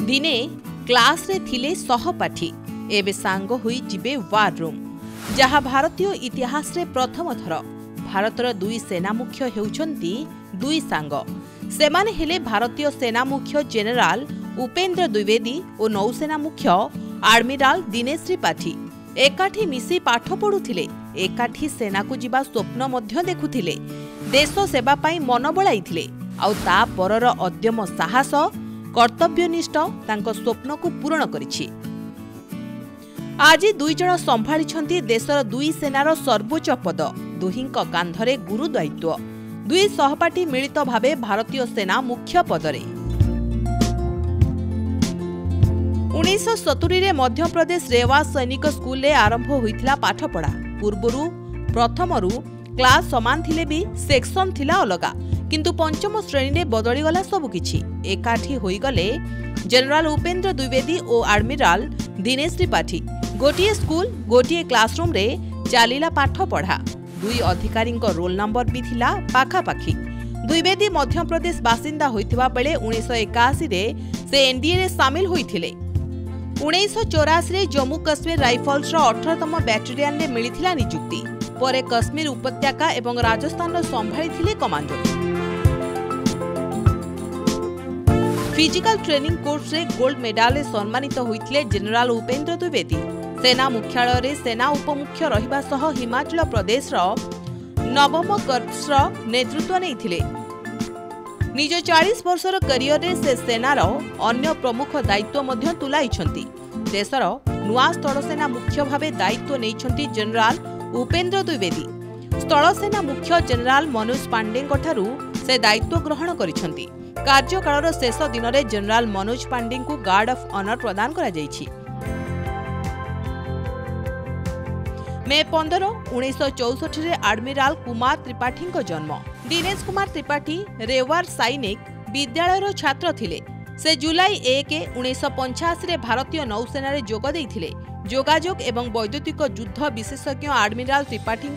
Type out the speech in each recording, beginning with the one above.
दिने क्लास रे थिले सहपाठी एबे सांग होई जिबे वार रूम जहाँ भारतीय इतिहास रे प्रथम थर भारतर दुई सेना मुख्य हेउछंती दुई सांग सेमाने हेले भारतीय सेना मुख्य जेनेराल उपेंद्र द्विवेदी और नौसेना मुख्य आडमिराल दिनेश त्रिपाठी एकाठी मिसी पाठ पढ़ुथिले एकाठी सेना को जिबा स्वप्न मध्य देखुथिले देश सेवा पाई मन बळाइथिले आउ ता परर अद्यम साहस कर्तव्यनिष्ठ तांको स्वप्न को पूर्ण करिछि। आज दुई जण संभाळिछंती देशर दुई सेनार सर्वोच्च पद दुहिंक कांधरे गुरु दायित्व दुई सहपाठी मिलित भावे भारतीय सेना मुख्य पदरे 1970 रे मध्यप्रदेश रेवा सैनिक स्कूल रे आरंभ होइथिला पाठपढ़ा पूर्वरु प्रथमरु क्लास समान थिले भी सेक्शन थिला अलगा किंतु पंचम श्रेणी रे बदली गला सब किछि एकाठी होई गले जनरल उपेंद्र द्विवेदी और आडमिराल दिनेश त्रिपाठी गोटिए स्कूल गोटिए क्लासरूम रे चालीला पाठ पढ़ा दुई अधिकारी रोल नंबर भी थिला पाखापाखी द्विवेदी मध्यप्रदेश बासिंदा होइथिबा बेले 1981 रे से एनडीए रे शामिल होइथिले 1984 रे जम्मू कश्मीर राइफल्स रो 18तम बैटालियन रे मिलिथिला नियुक्ति परे कश्मीर उपत्यका एवं राजस्थान रो संभाळिथिले कमांडो फिजिकल ट्रेनिंग कोर्स रे गोल्ड मेडल रे सम्मानित होइथिले जनरल उपेंद्र द्विवेदी सेना मुख्यालय रे सेना उपमुख्य रहिबा सह हिमाचल प्रदेश रो नवम कर्प्स रो नेतृत्व नैथिले निज 40 वर्षर करियर रे से सेनार अन्य प्रमुख दायित्व मध्य तुलाइछंती देशर नुआ स्थल सेना मुख्य भावे दायित्व नैछंती जनरल उपेंद्र द्विवेदी स्थल सेना मुख्य जनरल मनोज पांडे ठारू से दायित्व ग्रहण करिछंती कार्यकालर शेष दिन में जनरल मनोज पांडे को गार्ड ऑफ ऑनर प्रदान करा जायछि। मे 15, 1964 रे आडमिराल कुमार त्रिपाठी जन्म दिनेश कुमार त्रिपाठी रेवार सैनिक विद्यालयर छात्र थिले से जुलाई 1, 1985 रे भारतीय नौसेना रे जोग देइथिले जोगाजोग एवं वैद्युतिक युद्ध विशेषज्ञ आडमिराल त्रिपाठी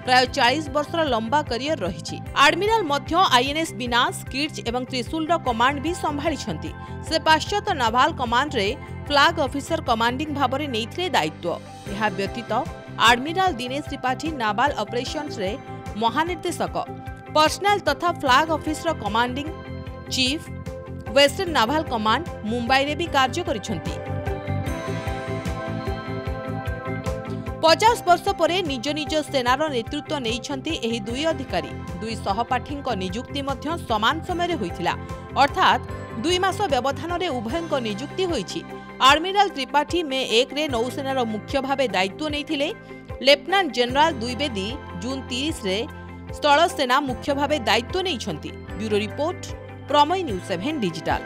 प्राय 40 वर्षर लंबा करियर रही आडमिराल मध्य आईएनएस विनाश किर्च एवं त्रिशूल कमांड भी संभाळिछंती से पाश्चात्य नाभाल कमांड रे फ्लैग ऑफिसर कमांडिंग भाबरे नेइथिले दायित्व यह व्यतीत आडमिराल दिनेश त्रिपाठी नाभाल ऑपरेशंस रे महानिर्देशक पर्सनल तथा flag officer commanding chief western naval command Mumbai रे भी कार्य करिछंती 50 वर्ष परे निज निज सेनार नेतृत्व नैछंती एही दुई अधिकारी दुई सहपाठी नियुक्ति मध्य समान समय होइथिला अर्थात 2 मास व्यवधान रे उभयंक नियुक्ति होइछि। आडमिराल त्रिपाठी मे 1 रे नौसेनार मुख्य भावे दायित्व नैथिले लेफ्टिनेंट जनरल द्विवेदी जून 30 रे स्थल सेना मुख्य भावे दायित्व नैछंती। Bureau report Prameya news 7 digital.